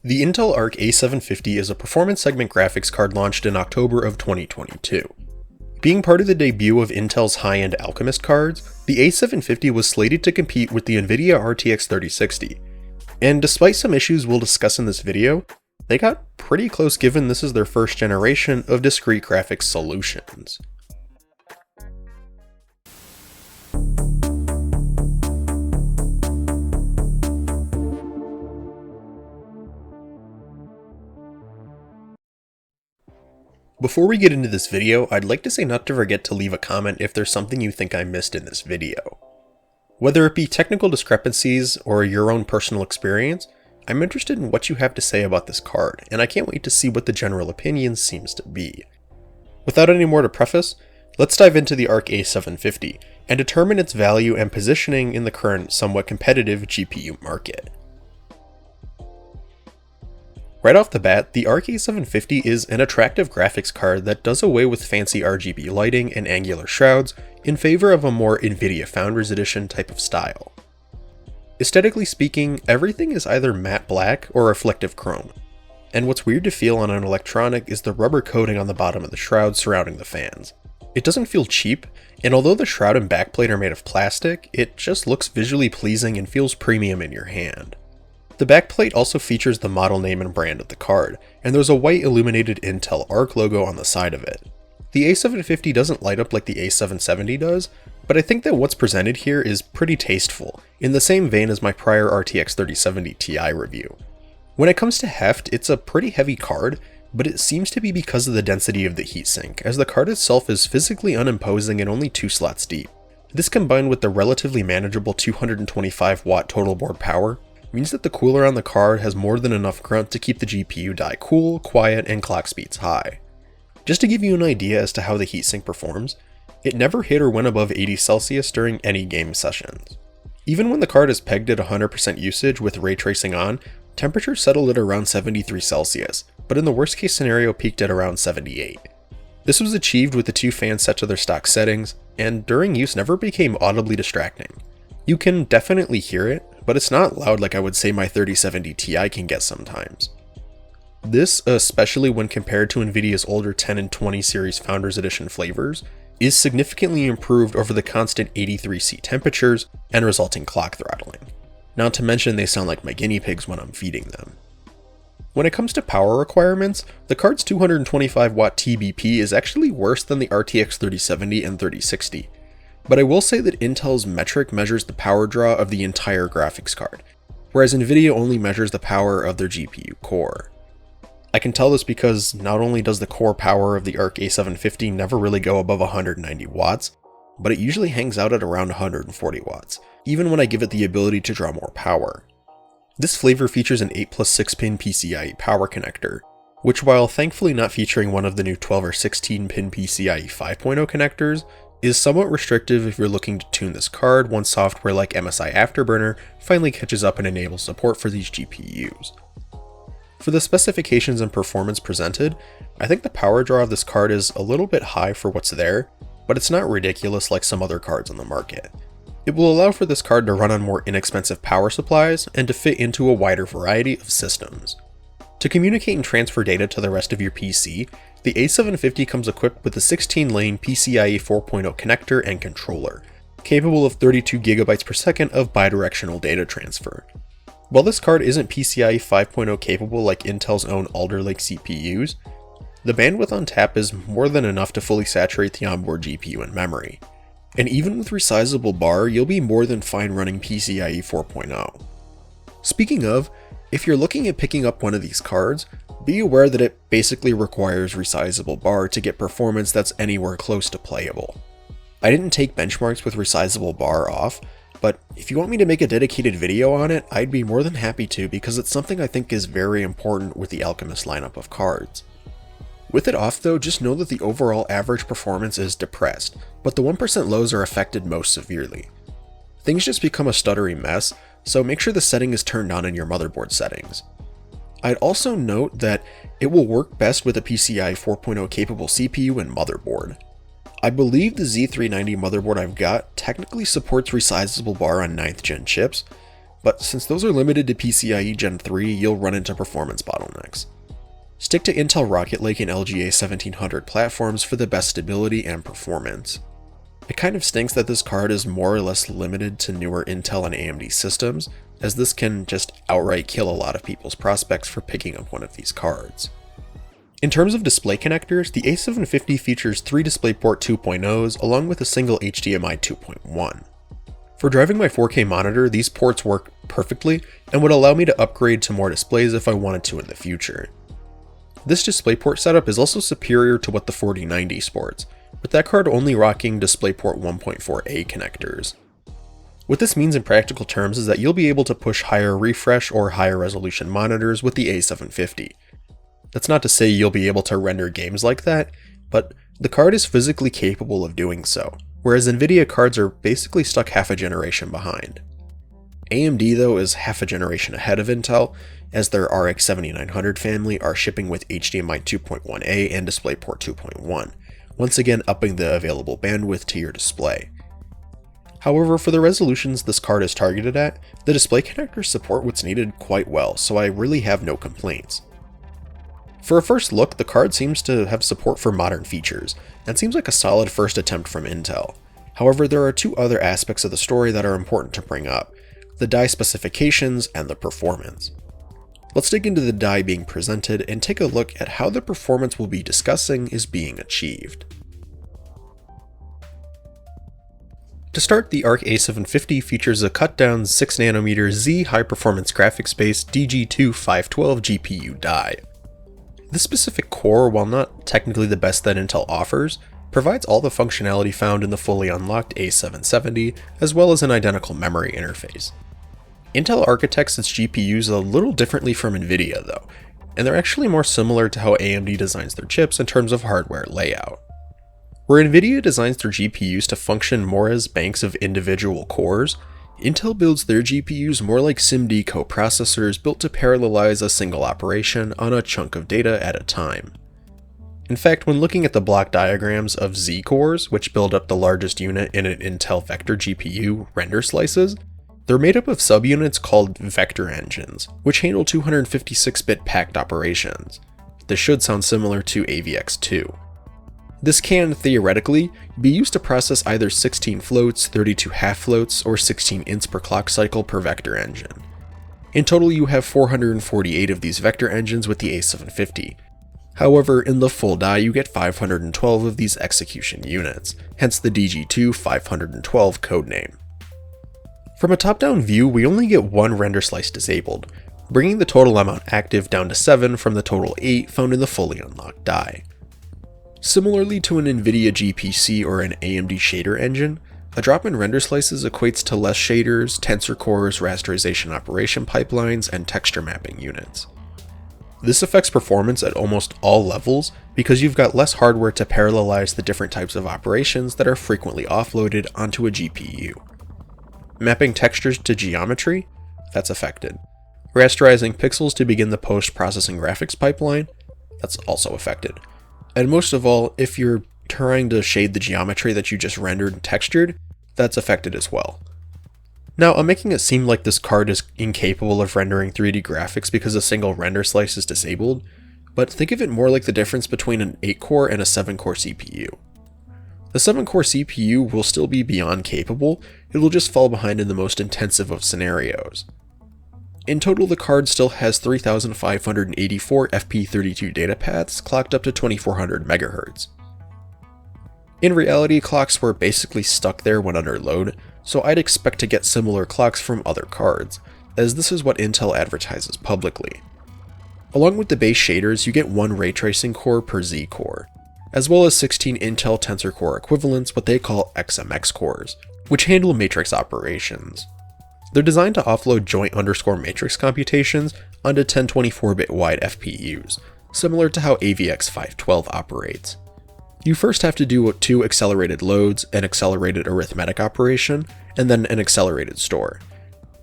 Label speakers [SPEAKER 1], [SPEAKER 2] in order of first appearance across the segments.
[SPEAKER 1] The Intel Arc A750 is a performance segment graphics card launched in October of 2022. Being part of the debut of Intel's high-end Alchemist cards, the A750 was slated to compete with the Nvidia RTX 3060. And despite some issues we'll discuss in this video, they got pretty close given this is their first generation of discrete graphics solutions. Before we get into this video, I'd like to say not to forget to leave a comment if there's something you think I missed in this video. Whether it be technical discrepancies or your own personal experience, I'm interested in what you have to say about this card, and I can't wait to see what the general opinion seems to be. Without any more to preface, let's dive into the Arc A750 and determine its value and positioning in the current somewhat competitive GPU market. Right off the bat, the Arc A750 is an attractive graphics card that does away with fancy RGB lighting and angular shrouds in favor of a more Nvidia Founders Edition type of style. Aesthetically speaking, everything is either matte black or reflective chrome, and what's weird to feel on an electronic is the rubber coating on the bottom of the shroud surrounding the fans. It doesn't feel cheap, and although the shroud and backplate are made of plastic, it just looks visually pleasing and feels premium in your hand. The backplate also features the model name and brand of the card, and there's a white illuminated Intel Arc logo on the side of it. The A750 doesn't light up like the A770 does, but I think that what's presented here is pretty tasteful, in the same vein as my prior RTX 3070 Ti review. When it comes to heft, it's a pretty heavy card, but it seems to be because of the density of the heatsink, as the card itself is physically unimposing and only 2 slots deep. This combined with the relatively manageable 225 watt total board power, means that the cooler on the card has more than enough grunt to keep the GPU die cool, quiet, and clock speeds high. Just to give you an idea as to how the heatsink performs, it never hit or went above 80 Celsius during any game sessions. Even when the card is pegged at 100% usage with ray tracing on, temperatures settled at around 73 Celsius, but in the worst case scenario peaked at around 78. This was achieved with the 2 fans set to their stock settings, and during use never became audibly distracting. You can definitely hear it, but it's not loud like I would say my 3070 Ti can get sometimes. This, especially when compared to Nvidia's older 10 and 20 series Founders Edition flavors, is significantly improved over the constant 83°C temperatures and resulting clock throttling. Not to mention they sound like my guinea pigs when I'm feeding them. When it comes to power requirements, the card's 225 watt TBP is actually worse than the RTX 3070 and 3060. But I will say that Intel's metric measures the power draw of the entire graphics card, whereas Nvidia only measures the power of their GPU core. I can tell this because not only does the core power of the Arc A750 never really go above 190 watts, but it usually hangs out at around 140 watts, even when I give it the ability to draw more power. This flavor features an 8+6-pin PCIe power connector, which while thankfully not featuring one of the new 12 or 16-pin PCIe 5.0 connectors, is somewhat restrictive if you're looking to tune this card once software like MSI Afterburner finally catches up and enables support for these GPUs. For the specifications and performance presented, I think the power draw of this card is a little bit high for what's there, but it's not ridiculous like some other cards on the market. It will allow for this card to run on more inexpensive power supplies and to fit into a wider variety of systems. To communicate and transfer data to the rest of your PC, the A750 comes equipped with a 16-lane PCIe 4.0 connector and controller, capable of 32 GB per second of bidirectional data transfer. While this card isn't PCIe 5.0 capable like Intel's own Alder Lake CPUs, the bandwidth on tap is more than enough to fully saturate the onboard GPU and memory. And even with resizable bar, you'll be more than fine running PCIe 4.0. Speaking of, if you're looking at picking up one of these cards, be aware that it basically requires resizable bar to get performance that's anywhere close to playable. I didn't take benchmarks with resizable bar off, but if you want me to make a dedicated video on it, I'd be more than happy to because it's something I think is very important with the Alchemist lineup of cards. With it off though, just know that the overall average performance is depressed, but the 1% lows are affected most severely. Things just become a stuttery mess, so make sure the setting is turned on in your motherboard settings. I'd also note that it will work best with a PCIe 4.0 capable CPU and motherboard. I believe the Z390 motherboard I've got technically supports resizable bar on 9th gen chips, but since those are limited to PCIe Gen 3, you'll run into performance bottlenecks. Stick to Intel Rocket Lake and LGA 1700 platforms for the best stability and performance. It kind of stinks that this card is more or less limited to newer Intel and AMD systems, as this can just outright kill a lot of people's prospects for picking up one of these cards. In terms of display connectors, the A750 features 3 DisplayPort 2.0s along with a single HDMI 2.1. For driving my 4K monitor, these ports work perfectly and would allow me to upgrade to more displays if I wanted to in the future. This DisplayPort setup is also superior to what the 4090 sports, with that card only rocking DisplayPort 1.4a connectors. What this means in practical terms is that you'll be able to push higher refresh or higher resolution monitors with the A750. That's not to say you'll be able to render games like that, but the card is physically capable of doing so, whereas Nvidia cards are basically stuck half a generation behind. AMD though is half a generation ahead of Intel, as their RX 7900 family are shipping with HDMI 2.1a and DisplayPort 2.1, once again upping the available bandwidth to your display. However, for the resolutions this card is targeted at, the display connectors support what's needed quite well, so I really have no complaints. For a first look, the card seems to have support for modern features, and seems like a solid first attempt from Intel. However, there are 2 other aspects of the story that are important to bring up: the die specifications and the performance. Let's dig into the die being presented and take a look at how the performance we'll be discussing is being achieved. To start, the Arc A750 features a cut-down 6nm Z high-performance graphics-based DG2-512 GPU die. This specific core, while not technically the best that Intel offers, provides all the functionality found in the fully unlocked A770, as well as an identical memory interface. Intel architects its GPUs a little differently from Nvidia though, and they're actually more similar to how AMD designs their chips in terms of hardware layout. Where Nvidia designs their GPUs to function more as banks of individual cores, Intel builds their GPUs more like SIMD coprocessors built to parallelize a single operation on a chunk of data at a time. In fact, when looking at the block diagrams of Z cores, which build up the largest unit in an Intel vector GPU, render slices, they're made up of subunits called vector engines, which handle 256-bit packed operations. This should sound similar to AVX2. This can, theoretically, be used to process either 16 floats, 32 half floats, or 16 ints per clock cycle per vector engine. In total, you have 448 of these vector engines with the A750. However, in the full die, you get 512 of these execution units, hence the DG2-512 codename. From a top-down view, we only get 1 render slice disabled, bringing the total amount active down to 7 from the total 8 found in the fully unlocked die. Similarly to an Nvidia GPC or an AMD shader engine, a drop in render slices equates to less shaders, tensor cores, rasterization operation pipelines, and texture mapping units. This affects performance at almost all levels because you've got less hardware to parallelize the different types of operations that are frequently offloaded onto a GPU. Mapping textures to geometry? That's affected. Rasterizing pixels to begin the post-processing graphics pipeline? That's also affected. And most of all, if you're trying to shade the geometry that you just rendered and textured, that's affected as well. Now, I'm making it seem like this card is incapable of rendering 3D graphics because a single render slice is disabled, but think of it more like the difference between an 8-core and a 7-core CPU. The 7-core CPU will still be beyond capable, it will just fall behind in the most intensive of scenarios. In total, the card still has 3,584 FP32 data paths clocked up to 2400 MHz. In reality, clocks were basically stuck there when under load, so I'd expect to get similar clocks from other cards, as this is what Intel advertises publicly. Along with the base shaders, you get 1 ray tracing core per Z core, as well as 16 Intel Tensor Core equivalents, what they call XMX cores, which handle matrix operations. They're designed to offload joint_matrix computations onto 1024-bit wide FPUs, similar to how AVX512 operates. You first have to do 2 accelerated loads, an accelerated arithmetic operation, and then an accelerated store.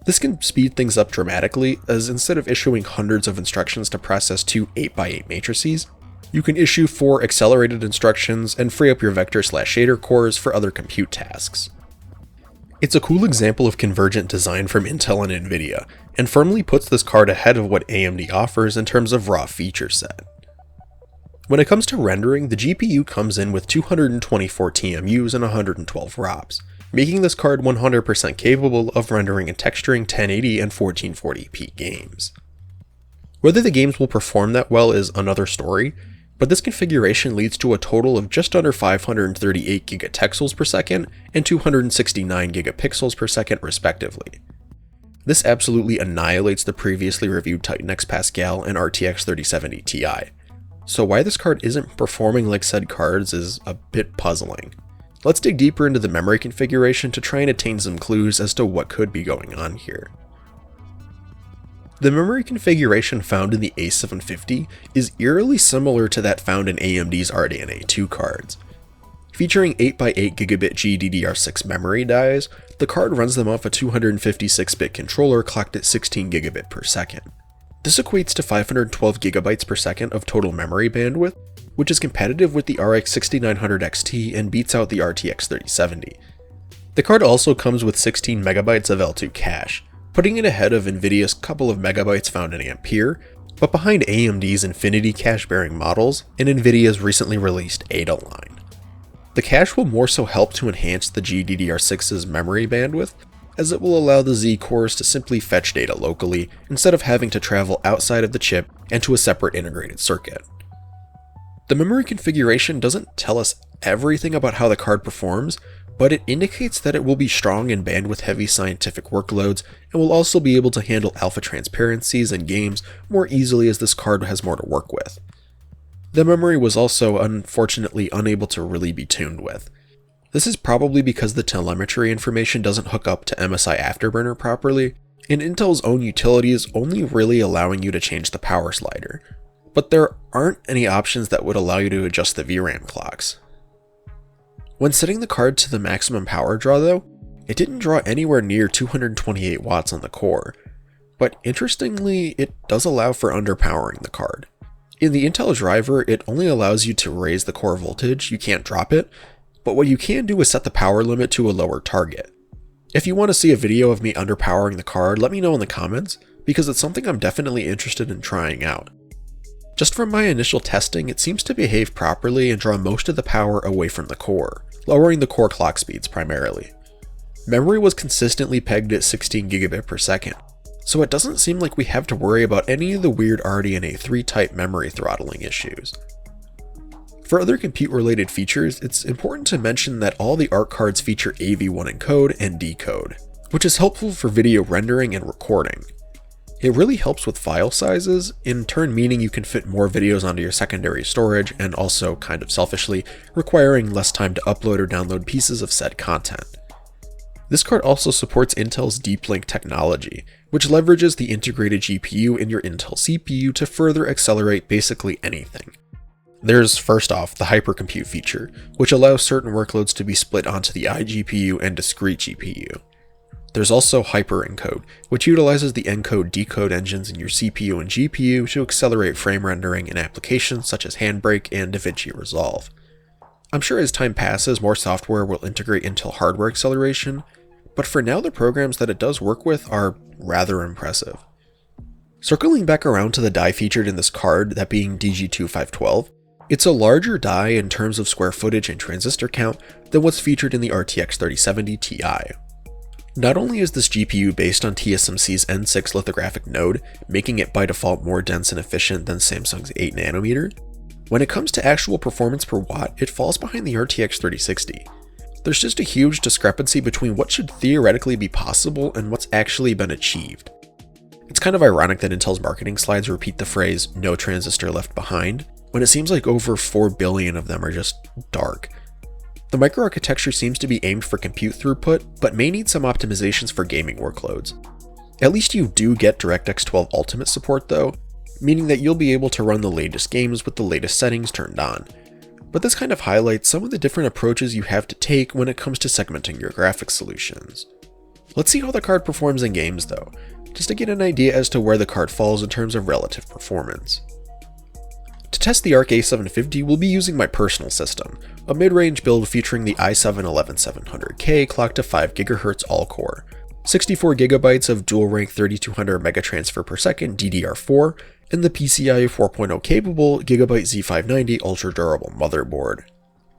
[SPEAKER 1] This can speed things up dramatically, as instead of issuing hundreds of instructions to process 2 8x8 matrices, you can issue 4 accelerated instructions and free up your vector/shader cores for other compute tasks. It's a cool example of convergent design from Intel and Nvidia, and firmly puts this card ahead of what AMD offers in terms of raw feature set. When it comes to rendering, the GPU comes in with 224 TMUs and 112 ROPs, making this card 100% capable of rendering and texturing 1080 and 1440p games. Whether the games will perform that well is another story, but this configuration leads to a total of just under 538 gigatexels per second and 269 gigapixels per second respectively. This absolutely annihilates the previously reviewed Titan X Pascal and RTX 3070 Ti, so why this card isn't performing like said cards is a bit puzzling. Let's dig deeper into the memory configuration to try and attain some clues as to what could be going on here. The memory configuration found in the A750 is eerily similar to that found in AMD's RDNA 2 cards. Featuring 8x8 gigabit GDDR6 memory dies, the card runs them off a 256-bit controller clocked at 16 gigabit per second. This equates to 512 gigabytes per second of total memory bandwidth, which is competitive with the RX 6900 XT and beats out the RTX 3070. The card also comes with 16 megabytes of L2 cache, putting it ahead of Nvidia's couple of megabytes found in Ampere, but behind AMD's Infinity cache-bearing models and Nvidia's recently released Ada line. The cache will more so help to enhance the GDDR6's memory bandwidth, as it will allow the Z cores to simply fetch data locally instead of having to travel outside of the chip and to a separate integrated circuit. The memory configuration doesn't tell us everything about how the card performs, but it indicates that it will be strong in bandwidth-heavy scientific workloads and will also be able to handle alpha transparencies and games more easily as this card has more to work with. The memory was also unfortunately unable to really be tuned with. This is probably because the telemetry information doesn't hook up to MSI Afterburner properly, and Intel's own utility is only really allowing you to change the power slider, but there aren't any options that would allow you to adjust the VRAM clocks. When setting the card to the maximum power draw though, it didn't draw anywhere near 228 watts on the core, but interestingly it does allow for underpowering the card. In the Intel driver, it only allows you to raise the core voltage, you can't drop it, but what you can do is set the power limit to a lower target. If you want to see a video of me underpowering the card, let me know in the comments, because it's something I'm definitely interested in trying out. Just from my initial testing, it seems to behave properly and draw most of the power away from the core, lowering the core clock speeds primarily. Memory was consistently pegged at 16 gigabit per second, so it doesn't seem like we have to worry about any of the weird RDNA 3 type memory throttling issues. For other compute-related features, it's important to mention that all the Arc cards feature AV1 encode and decode, which is helpful for video rendering and recording. It really helps with file sizes, in turn meaning you can fit more videos onto your secondary storage and also, kind of selfishly, requiring less time to upload or download pieces of said content. This card also supports Intel's Deep Link technology, which leverages the integrated GPU in your Intel CPU to further accelerate basically anything. There's, first off, the hypercompute feature, which allows certain workloads to be split onto the iGPU and discrete GPU. There's also HyperEncode, which utilizes the Encode Decode engines in your CPU and GPU to accelerate frame rendering in applications such as Handbrake and DaVinci Resolve. I'm sure as time passes, more software will integrate Intel hardware acceleration, but for now the programs that it does work with are rather impressive. Circling back around to the die featured in this card, that being DG2-512, it's a larger die in terms of square footage and transistor count than what's featured in the RTX 3070 Ti. Not only is this GPU based on TSMC's N6 lithographic node, making it by default more dense and efficient than Samsung's 8nm, when it comes to actual performance per watt, it falls behind the RTX 3060. There's just a huge discrepancy between what should theoretically be possible and what's actually been achieved. It's kind of ironic that Intel's marketing slides repeat the phrase "no transistor left behind," when it seems like over 4 billion of them are just dark. The microarchitecture seems to be aimed for compute throughput, but may need some optimizations for gaming workloads. At least you do get DirectX 12 Ultimate support though, meaning that you'll be able to run the latest games with the latest settings turned on. But this kind of highlights some of the different approaches you have to take when it comes to segmenting your graphics solutions. Let's see how the card performs in games though, just to get an idea as to where the card falls in terms of relative performance. To test the Arc A750, we'll be using my personal system, a mid-range build featuring the i7-11700K clocked to 5 GHz all-core, 64 GB of dual-rank 3200 megatransfer per second DDR4, and the PCIe 4.0 capable Gigabyte Z590 ultra-durable motherboard.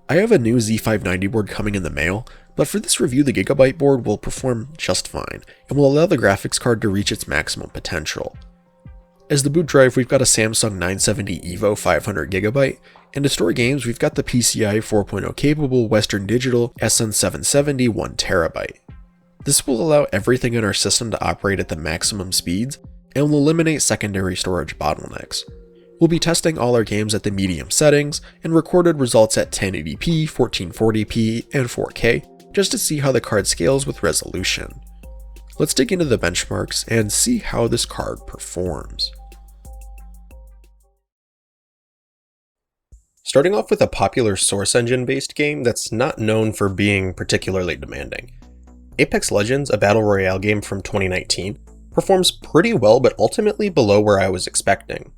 [SPEAKER 1] I have a new Z590 board coming in the mail, but for this review the Gigabyte board will perform just fine, and will allow the graphics card to reach its maximum potential. As the boot drive, we've got a Samsung 970 EVO 500GB, and to store games, we've got the PCIe 4.0 capable Western Digital SN770 1TB. This will allow everything in our system to operate at the maximum speeds, and will eliminate secondary storage bottlenecks. We'll be testing all our games at the medium settings, and recorded results at 1080p, 1440p, and 4K, just to see how the card scales with resolution. Let's dig into the benchmarks and see how this card performs. Starting off with a popular Source Engine-based game that's not known for being particularly demanding. Apex Legends, a battle royale game from 2019, performs pretty well but ultimately below where I was expecting.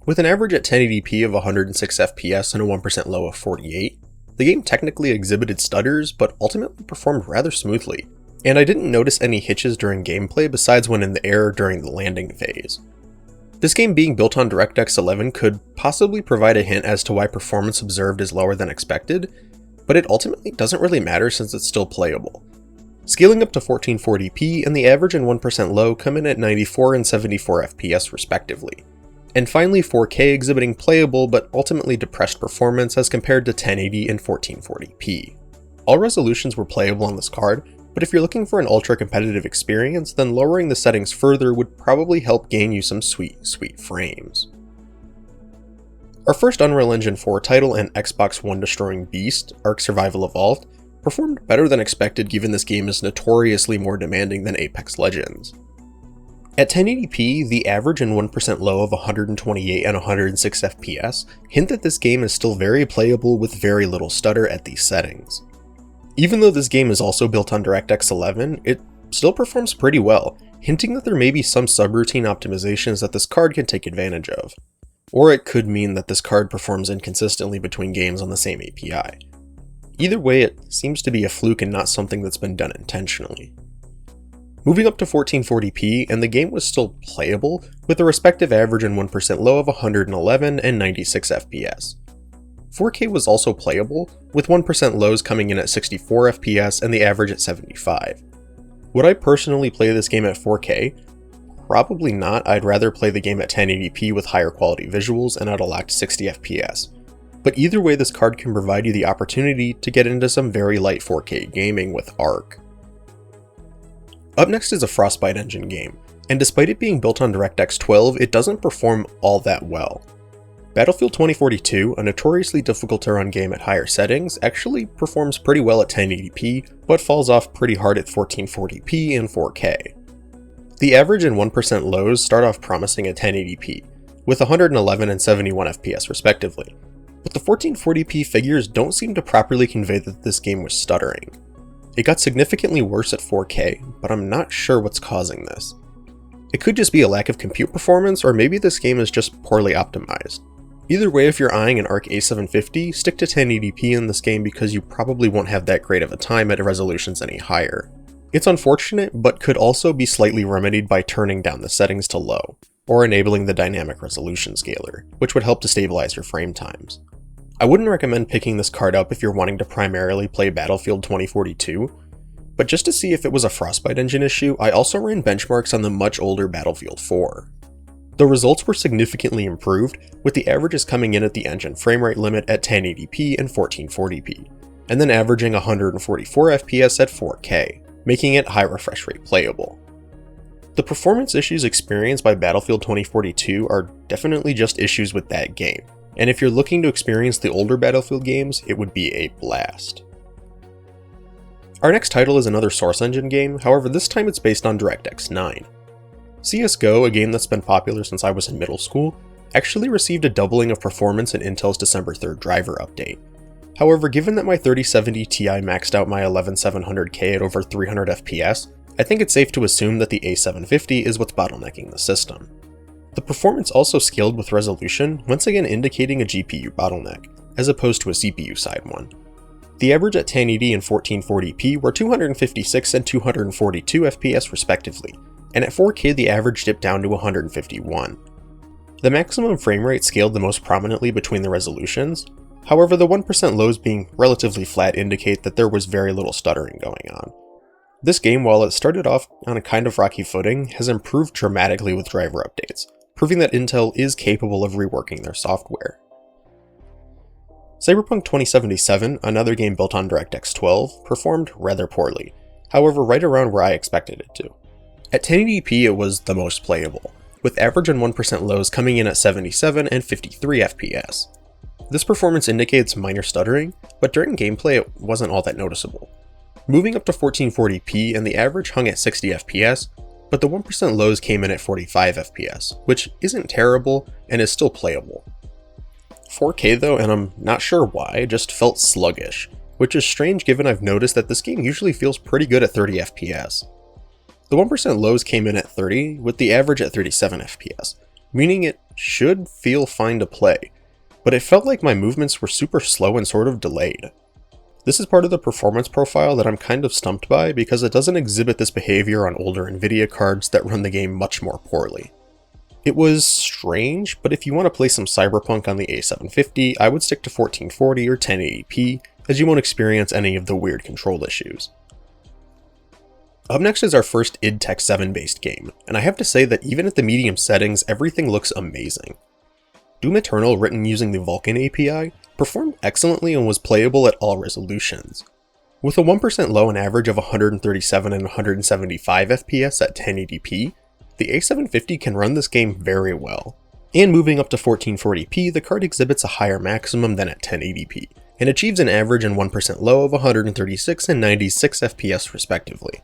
[SPEAKER 1] With an average at 1080p of 106 FPS and a 1% low of 48, the game technically exhibited stutters but ultimately performed rather smoothly, and I didn't notice any hitches during gameplay besides when in the air during the landing phase. This game being built on DirectX 11 could possibly provide a hint as to why performance observed is lower than expected, but it ultimately doesn't really matter since it's still playable. Scaling up to 1440p and the average and 1% low come in at 94 and 74 FPS respectively. And finally 4K exhibiting playable but ultimately depressed performance as compared to 1080 and 1440p. All resolutions were playable on this card, but if you're looking for an ultra-competitive experience, then lowering the settings further would probably help gain you some sweet frames. Our first Unreal Engine 4 title and Xbox One destroying beast, Ark Survival Evolved, performed better than expected given this game is notoriously more demanding than Apex Legends. At 1080p, the average and 1% low of 128 and 106 FPS hint that this game is still very playable with very little stutter at these settings. Even though this game is also built on DirectX 11, it still performs pretty well, hinting that there may be some subroutine optimizations that this card can take advantage of. Or it could mean that this card performs inconsistently between games on the same API. Either way, it seems to be a fluke and not something that's been done intentionally. Moving up to 1440p, and the game was still playable, with a respective average and 1% low of 111 and 96 FPS. 4K was also playable, with 1% lows coming in at 64 FPS and the average at 75. Would I personally play this game at 4K? Probably not. I'd rather play the game at 1080p with higher quality visuals and at a locked 60 FPS. But either way, this card can provide you the opportunity to get into some very light 4K gaming with Ark. Up next is a Frostbite engine game, and despite it being built on DirectX 12, it doesn't perform all that well. Battlefield 2042, a notoriously difficult to run game at higher settings, actually performs pretty well at 1080p, but falls off pretty hard at 1440p and 4K. The average and 1% lows start off promising at 1080p, with 111 and 71 FPS respectively, but the 1440p figures don't seem to properly convey that this game was stuttering. It got significantly worse at 4K, but I'm not sure what's causing this. It could just be a lack of compute performance, or maybe this game is just poorly optimized. Either way, if you're eyeing an Arc A750, stick to 1080p in this game because you probably won't have that great of a time at resolutions any higher. It's unfortunate, but could also be slightly remedied by turning down the settings to low, or enabling the dynamic resolution scaler, which would help to stabilize your frame times. I wouldn't recommend picking this card up if you're wanting to primarily play Battlefield 2042, but just to see if it was a Frostbite engine issue, I also ran benchmarks on the much older Battlefield 4. The results were significantly improved, with the averages coming in at the engine framerate limit at 1080p and 1440p, and then averaging 144 FPS at 4K, making it high refresh rate playable. The performance issues experienced by Battlefield 2042 are definitely just issues with that game, and if you're looking to experience the older Battlefield games, it would be a blast. Our next title is another Source Engine game, however this time it's based on DirectX 9. CSGO, a game that's been popular since I was in middle school, actually received a doubling of performance in Intel's December 3rd driver update. However, given that my 3070 Ti maxed out my 11700K at over 300 FPS, I think it's safe to assume that the A750 is what's bottlenecking the system. The performance also scaled with resolution, once again indicating a GPU bottleneck, as opposed to a CPU side one. The average at 1080 and 1440p were 256 and 242 FPS respectively, and at 4K the average dipped down to 151. The maximum frame rate scaled the most prominently between the resolutions, however the 1% lows being relatively flat indicate that there was very little stuttering going on. This game, while it started off on a kind of rocky footing, has improved dramatically with driver updates, proving that Intel is capable of reworking their software. Cyberpunk 2077, another game built on DirectX 12, performed rather poorly, however right around where I expected it to. At 1080p it was the most playable, with average and 1% lows coming in at 77 and 53 FPS. This performance indicates minor stuttering, but during gameplay it wasn't all that noticeable. Moving up to 1440p and the average hung at 60 FPS, but the 1% lows came in at 45 FPS, which isn't terrible and is still playable. 4K though, and I'm not sure why, just felt sluggish, which is strange given I've noticed that this game usually feels pretty good at 30 FPS. The 1% lows came in at 30, with the average at 37 FPS, meaning it should feel fine to play, but it felt like my movements were super slow and sort of delayed. This is part of the performance profile that I'm kind of stumped by because it doesn't exhibit this behavior on older Nvidia cards that run the game much more poorly. It was strange, but if you want to play some Cyberpunk on the A750, I would stick to 1440 or 1080p, as you won't experience any of the weird control issues. Up next is our first id Tech 7 based game, and I have to say that even at the medium settings, everything looks amazing. Doom Eternal, written using the Vulkan API, performed excellently and was playable at all resolutions. With a 1% low and average of 137 and 175 FPS at 1080p, the A750 can run this game very well. And moving up to 1440p, the card exhibits a higher maximum than at 1080p, and achieves an average and 1% low of 136 and 96 FPS respectively.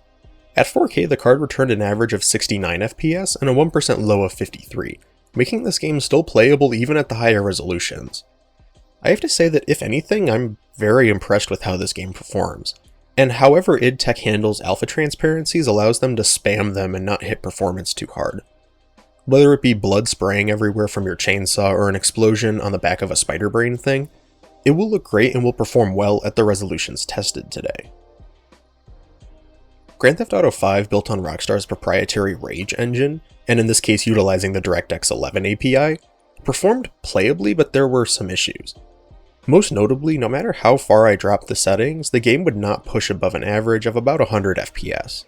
[SPEAKER 1] At 4K, the card returned an average of 69 FPS and a 1% low of 53, making this game still playable even at the higher resolutions. I have to say that if anything, I'm very impressed with how this game performs, and however id Tech handles alpha transparencies allows them to spam them and not hit performance too hard. Whether it be blood spraying everywhere from your chainsaw or an explosion on the back of a spider brain thing, it will look great and will perform well at the resolutions tested today. Grand Theft Auto V, built on Rockstar's proprietary Rage engine, and in this case utilizing the DirectX 11 API, performed playably, but there were some issues. Most notably, no matter how far I dropped the settings, the game would not push above an average of about 100 FPS.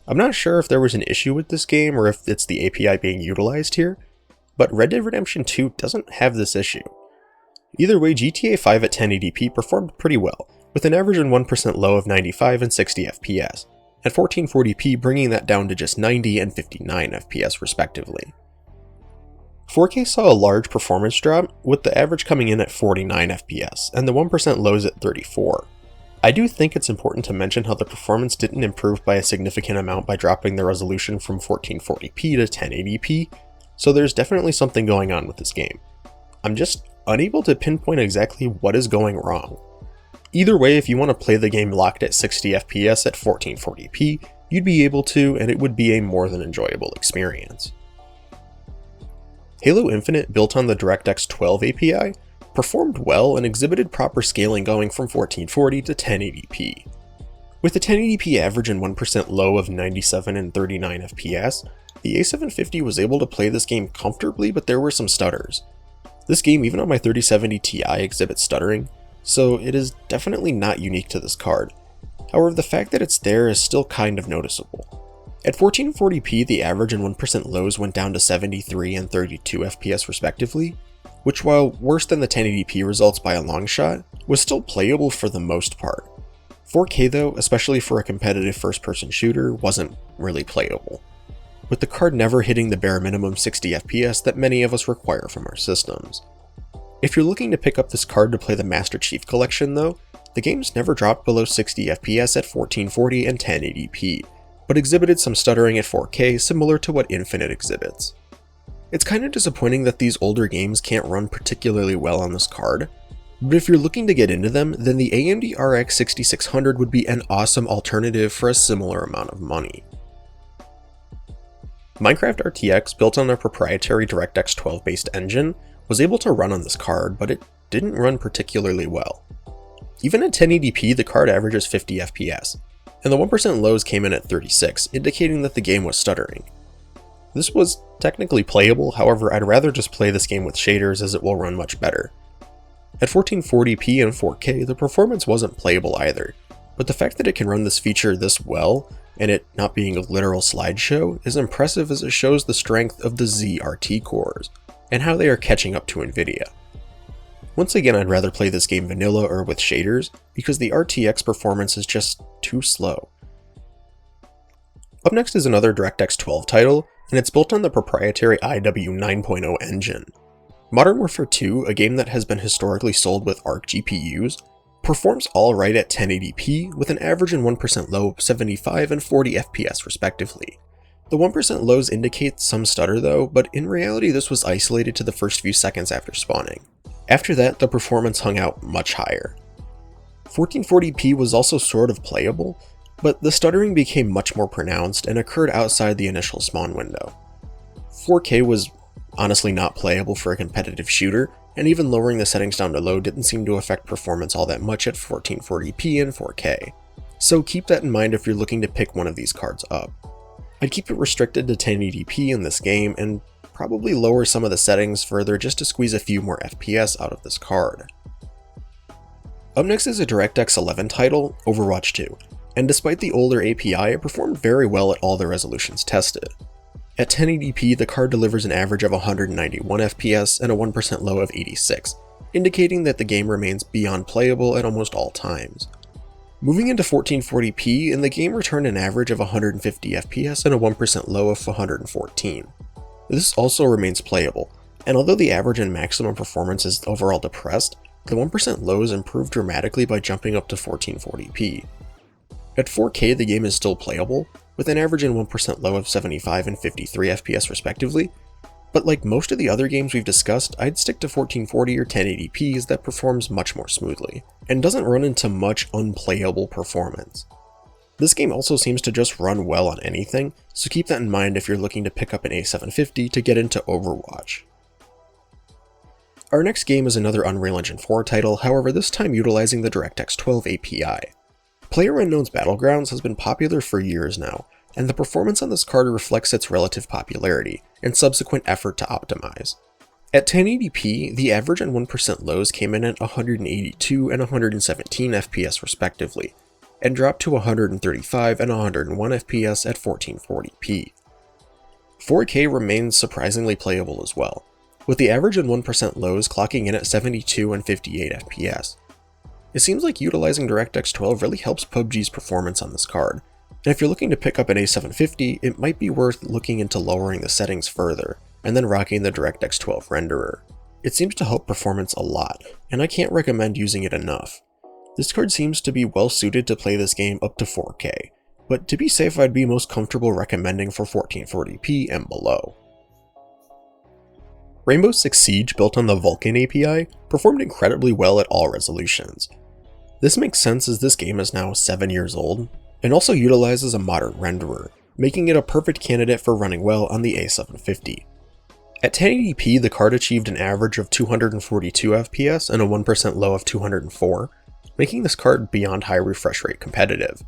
[SPEAKER 1] I'm not sure if there was an issue with this game or if it's the API being utilized here, but Red Dead Redemption 2 doesn't have this issue. Either way, GTA 5 at 1080p performed pretty well, with an average and 1% low of 95 and 60 FPS, at 1440p bringing that down to just 90 and 59 FPS respectively. 4K saw a large performance drop, with the average coming in at 49 FPS, and the 1% lows at 34. I do think it's important to mention how the performance didn't improve by a significant amount by dropping the resolution from 1440p to 1080p, so there's definitely something going on with this game. I'm just unable to pinpoint exactly what is going wrong. Either way, if you want to play the game locked at 60 FPS at 1440p, you'd be able to, and it would be a more than enjoyable experience. Halo Infinite, built on the DirectX 12 API, performed well and exhibited proper scaling going from 1440 to 1080p. With a 1080p average and 1% low of 97 and 39 FPS, the A750 was able to play this game comfortably, but there were some stutters. This game, even on my 3070 Ti, exhibits stuttering, so it is definitely not unique to this card. However, the fact that it's there is still kind of noticeable. At 1440p, the average and 1% lows went down to 73 and 32 FPS respectively, which, while worse than the 1080p results by a long shot, was still playable for the most part. 4K though, especially for a competitive first-person shooter, wasn't really playable, with the card never hitting the bare minimum 60 FPS that many of us require from our systems. If you're looking to pick up this card to play the Master Chief Collection though, the game's never dropped below 60 FPS at 1440 and 1080p, but exhibited some stuttering at 4K similar to what Infinite exhibits. It's kind of disappointing that these older games can't run particularly well on this card, but if you're looking to get into them, then the AMD RX 6600 would be an awesome alternative for a similar amount of money. Minecraft RTX, built on a proprietary DirectX 12 based engine, was able to run on this card, but it didn't run particularly well. Even at 1080p, the card averages 50 FPS, and the 1% lows came in at 36, indicating that the game was stuttering. This was technically playable, however I'd rather just play this game with shaders as it will run much better. At 1440p and 4K, the performance wasn't playable either, but the fact that it can run this feature this well, and it not being a literal slideshow, is impressive as it shows the strength of the ZRT cores, and how they are catching up to Nvidia. Once again, I'd rather play this game vanilla or with shaders, because the RTX performance is just too slow. Up next is another DirectX 12 title, and it's built on the proprietary IW 9.0 engine. Modern Warfare 2, a game that has been historically sold with Arc GPUs, performs alright at 1080p with an average and 1% low of 75 and 40 FPS respectively. The 1% lows indicate some stutter though, but in reality this was isolated to the first few seconds after spawning. After that, the performance hung out much higher. 1440p was also sort of playable, but the stuttering became much more pronounced and occurred outside the initial spawn window. 4K was honestly not playable for a competitive shooter, and even lowering the settings down to low didn't seem to affect performance all that much at 1440p and 4K. So keep that in mind if you're looking to pick one of these cards up. I'd keep it restricted to 1080p in this game, and probably lower some of the settings further just to squeeze a few more FPS out of this card. Up next is a DirectX 11 title, Overwatch 2, and despite the older API, it performed very well at all the resolutions tested. At 1080p, the card delivers an average of 191 FPS and a 1% low of 86, indicating that the game remains beyond playable at almost all times. Moving into 1440p, and the game returned an average of 150 FPS and a 1% low of 114. This also remains playable, and although the average and maximum performance is overall depressed, the 1% lows improved dramatically by jumping up to 1440p. At 4K, the game is still playable, with an average and 1% low of 75 and 53 FPS respectively, but like most of the other games we've discussed, I'd stick to 1440 or 1080p as that performs much more smoothly, and doesn't run into much unplayable performance. This game also seems to just run well on anything, so keep that in mind if you're looking to pick up an A750 to get into Overwatch. Our next game is another Unreal Engine 4 title, however this time utilizing the DirectX 12 API. PlayerUnknown's Battlegrounds has been popular for years now, and the performance on this card reflects its relative popularity and subsequent effort to optimize. At 1080p, the average and 1% lows came in at 182 and 117 FPS respectively, and dropped to 135 and 101 FPS at 1440p. 4K remains surprisingly playable as well, with the average and 1% lows clocking in at 72 and 58 FPS. It seems like utilizing DirectX 12 really helps PUBG's performance on this card, and if you're looking to pick up an A750, it might be worth looking into lowering the settings further, and then rocking the DirectX 12 renderer. It seems to help performance a lot, and I can't recommend using it enough. This card seems to be well suited to play this game up to 4K, but to be safe I'd be most comfortable recommending for 1440p and below. Rainbow Six Siege, built on the Vulkan API, performed incredibly well at all resolutions. This makes sense as this game is now 7 years old, and also utilizes a modern renderer, making it a perfect candidate for running well on the A750. At 1080p, the card achieved an average of 242 FPS and a 1% low of 204, making this card beyond high refresh rate competitive.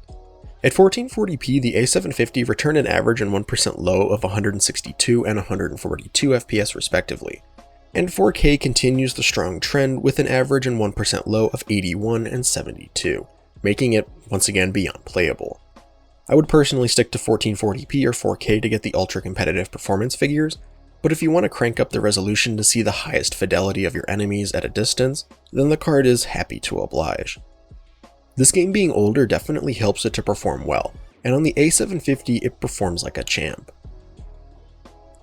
[SPEAKER 1] At 1440p, the A750 returned an average and 1% low of 162 and 142 FPS respectively, and 4K continues the strong trend with an average and 1% low of 81 and 72, making it once again beyond playable. I would personally stick to 1440p or 4K to get the ultra competitive performance figures, but if you want to crank up the resolution to see the highest fidelity of your enemies at a distance, then the card is happy to oblige. This game being older definitely helps it to perform well, and on the A750 it performs like a champ.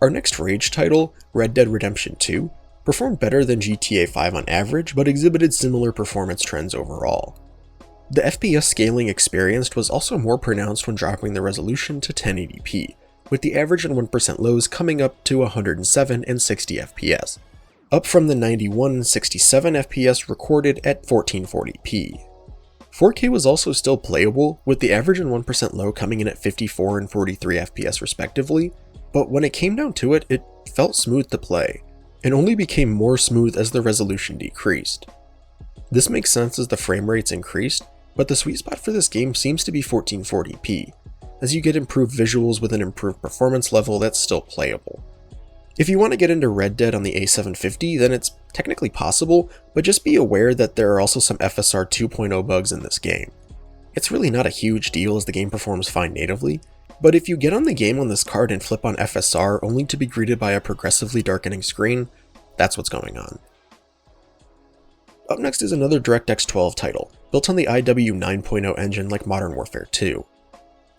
[SPEAKER 1] Our next Rage title, Red Dead Redemption 2, performed better than GTA 5 on average, but exhibited similar performance trends overall. The FPS scaling experienced was also more pronounced when dropping the resolution to 1080p, with the average and 1% lows coming up to 107 and 60 FPS, up from the 91 and 67 FPS recorded at 1440p. 4K was also still playable, with the average and 1% low coming in at 54 and 43 FPS respectively, but when it came down to it, it felt smooth to play, and only became more smooth as the resolution decreased. This makes sense as the frame rates increased, but the sweet spot for this game seems to be 1440p, as you get improved visuals with an improved performance level that's still playable. If you want to get into Red Dead on the A750, then it's technically possible, but just be aware that there are also some FSR 2.0 bugs in this game. It's really not a huge deal as the game performs fine natively, but if you get on the game on this card and flip on FSR only to be greeted by a progressively darkening screen, that's what's going on. Up next is another DirectX 12 title, built on the IW 9.0 engine like Modern Warfare 2.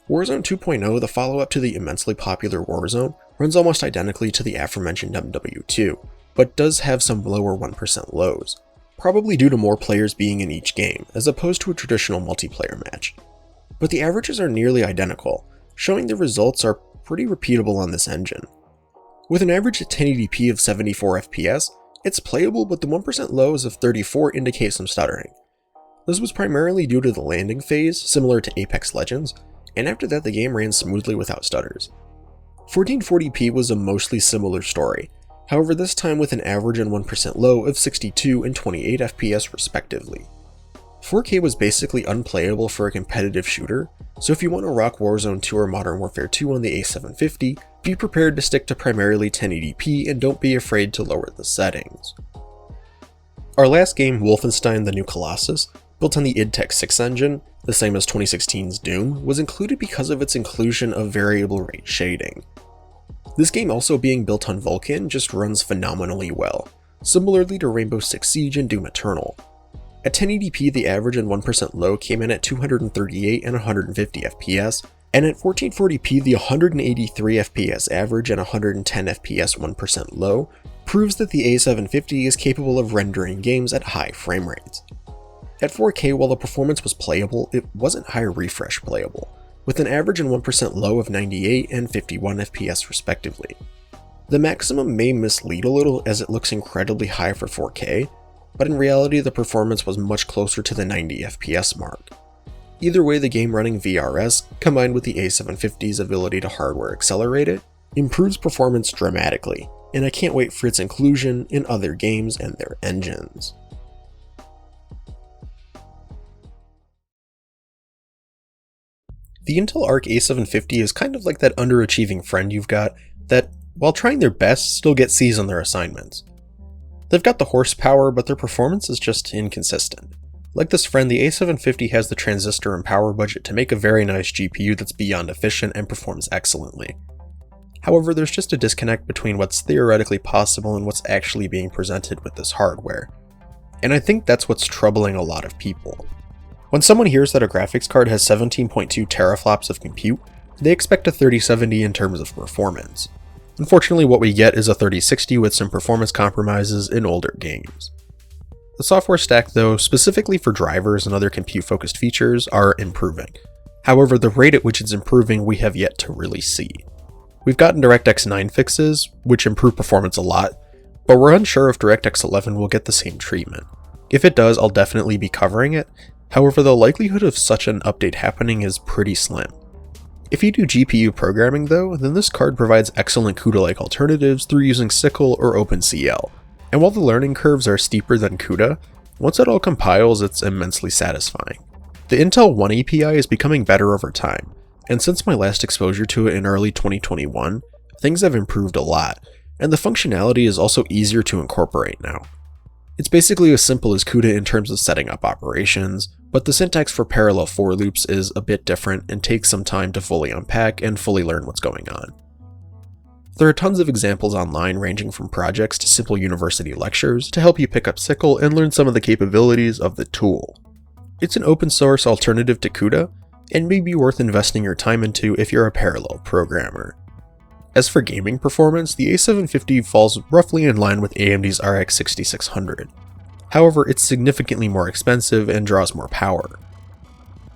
[SPEAKER 1] Warzone 2.0, the follow-up to the immensely popular Warzone, runs almost identically to the aforementioned MW2, but does have some lower 1% lows, probably due to more players being in each game, as opposed to a traditional multiplayer match. But the averages are nearly identical, showing the results are pretty repeatable on this engine. With an average at 1080p of 74 FPS, it's playable, but the 1% lows of 34 indicate some stuttering. This was primarily due to the landing phase, similar to Apex Legends, and after that the game ran smoothly without stutters. 1440p was a mostly similar story, however this time with an average and 1% low of 62 and 28 FPS respectively. 4K was basically unplayable for a competitive shooter, so if you want to rock Warzone 2 or Modern Warfare 2 on the A750, be prepared to stick to primarily 1080p and don't be afraid to lower the settings. Our last game, Wolfenstein: The New Colossus, built on the id Tech 6 engine, the same as 2016's Doom, was included because of its inclusion of variable rate shading. This game, also being built on Vulkan, just runs phenomenally well, similarly to Rainbow Six Siege and Doom Eternal. At 1080p, the average and 1% low came in at 238 and 150 FPS, and at 1440p, the 183 FPS average and 110 FPS 1% low proves that the A750 is capable of rendering games at high frame rates. At 4K, while the performance was playable, it wasn't high refresh playable, with an average and 1% low of 98 and 51 FPS respectively. The maximum may mislead a little as it looks incredibly high for 4K, but in reality the performance was much closer to the 90 FPS mark. Either way, the game running VRS, combined with the A750's ability to hardware accelerate it, improves performance dramatically, and I can't wait for its inclusion in other games and their engines. The Intel Arc A750 is kind of like that underachieving friend you've got that, while trying their best, still get C's on their assignments. They've got the horsepower, but their performance is just inconsistent. Like this friend, the A750 has the transistor and power budget to make a very nice GPU that's beyond efficient and performs excellently. However, there's just a disconnect between what's theoretically possible and what's actually being presented with this hardware. And I think that's what's troubling a lot of people. When someone hears that a graphics card has 17.2 teraflops of compute, they expect a 3070 in terms of performance. Unfortunately, what we get is a 3060 with some performance compromises in older games. The software stack, though, specifically for drivers and other compute-focused features, are improving. However, the rate at which it's improving we have yet to really see. We've gotten DirectX 9 fixes, which improve performance a lot, but we're unsure if DirectX 11 will get the same treatment. If it does, I'll definitely be covering it. However, the likelihood of such an update happening is pretty slim. If you do GPU programming though, then this card provides excellent CUDA-like alternatives through using Sickle or OpenCL, and while the learning curves are steeper than CUDA, once it all compiles it's immensely satisfying. The Intel One API is becoming better over time, and since my last exposure to it in early 2021, things have improved a lot, and the functionality is also easier to incorporate now. It's basically as simple as CUDA in terms of setting up operations, but the syntax for parallel for loops is a bit different and takes some time to fully unpack and fully learn what's going on. There are tons of examples online ranging from projects to simple university lectures to help you pick up Sickle and learn some of the capabilities of the tool. It's an open source alternative to CUDA, and may be worth investing your time into if you're a parallel programmer. As for gaming performance, the A750 falls roughly in line with AMD's RX 6600. However, it's significantly more expensive and draws more power.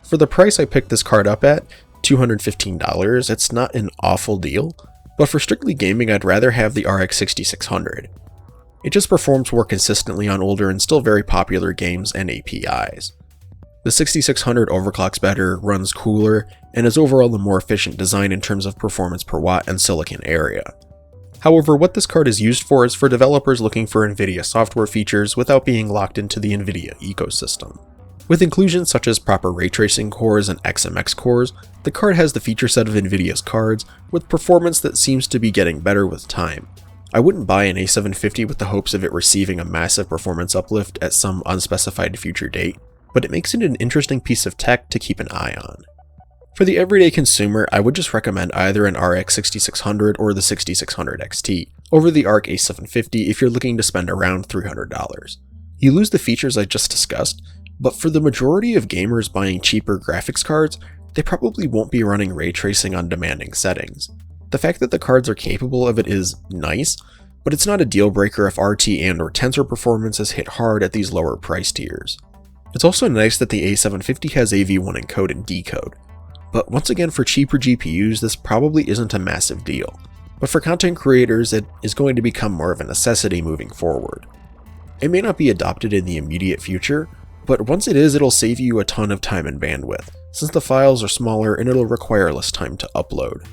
[SPEAKER 1] For the price I picked this card up at, $215, it's not an awful deal, but for strictly gaming I'd rather have the RX 6600. It just performs more consistently on older and still very popular games and APIs. The 6600 overclocks better, runs cooler, and is overall a more efficient design in terms of performance per watt and silicon area. However, what this card is used for is for developers looking for Nvidia software features without being locked into the Nvidia ecosystem. With inclusions such as proper ray tracing cores and XMX cores, the card has the feature set of Nvidia's cards, with performance that seems to be getting better with time. I wouldn't buy an A750 with the hopes of it receiving a massive performance uplift at some unspecified future date, but it makes it an interesting piece of tech to keep an eye on. For the everyday consumer, I would just recommend either an RX 6600 or the 6600 XT over the Arc A750 if you're looking to spend around $300. You lose the features I just discussed, but for the majority of gamers buying cheaper graphics cards, they probably won't be running ray tracing on demanding settings. The fact that the cards are capable of it is nice, but it's not a deal breaker if RT and/or tensor performance is hit hard at these lower price tiers. It's also nice that the A750 has AV1 encode and decode, but once again for cheaper GPUs this probably isn't a massive deal, but for content creators it is going to become more of a necessity moving forward. It may not be adopted in the immediate future, but once it is, it'll save you a ton of time and bandwidth, since the files are smaller and it'll require less time to upload.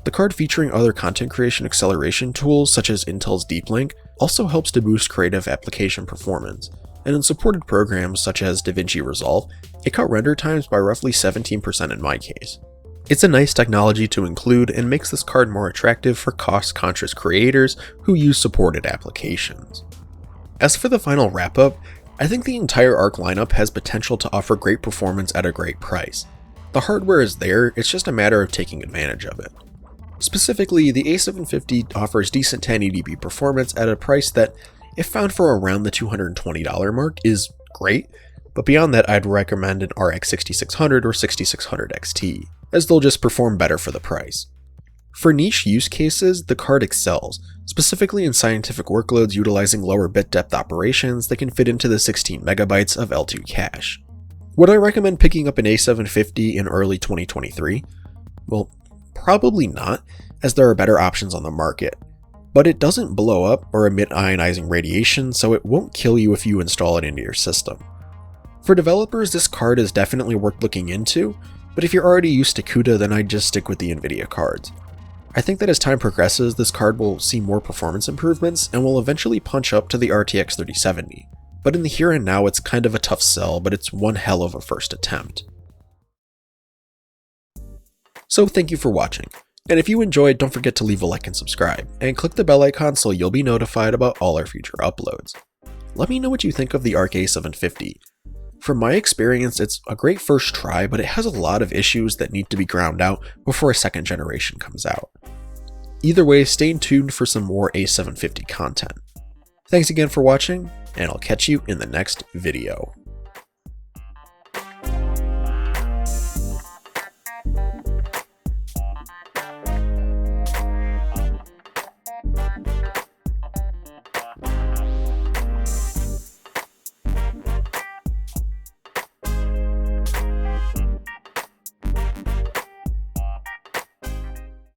[SPEAKER 1] The card featuring other content creation acceleration tools such as Intel's Deep Link also helps to boost creative application performance, and in supported programs such as DaVinci Resolve, it cut render times by roughly 17% in my case. It's a nice technology to include and makes this card more attractive for cost-conscious creators who use supported applications. As for the final wrap-up, I think the entire Arc lineup has potential to offer great performance at a great price. The hardware is there, it's just a matter of taking advantage of it. Specifically, the A750 offers decent 1080p performance at a price that, if found for around the $220 mark, is great, but beyond that I'd recommend an RX 6600 or 6600 XT, as they'll just perform better for the price. For niche use cases, the card excels, specifically in scientific workloads utilizing lower bit depth operations that can fit into the 16 MB of L2 cache. Would I recommend picking up an A750 in early 2023? Well, probably not, as there are better options on the market. But it doesn't blow up or emit ionizing radiation, so it won't kill you if you install it into your system. For developers, this card is definitely worth looking into, but if you're already used to CUDA, then I'd just stick with the Nvidia cards. I think that as time progresses, this card will see more performance improvements and will eventually punch up to the RTX 3070. But in the here and now, it's kind of a tough sell, but it's one hell of a first attempt. So thank you for watching, and if you enjoyed, don't forget to leave a like and subscribe, and click the bell icon so you'll be notified about all our future uploads. Let me know what you think of the Arc A750. From my experience, it's a great first try, but it has a lot of issues that need to be ground out before a second generation comes out. Either way, stay tuned for some more A750 content. Thanks again for watching, and I'll catch you in the next video.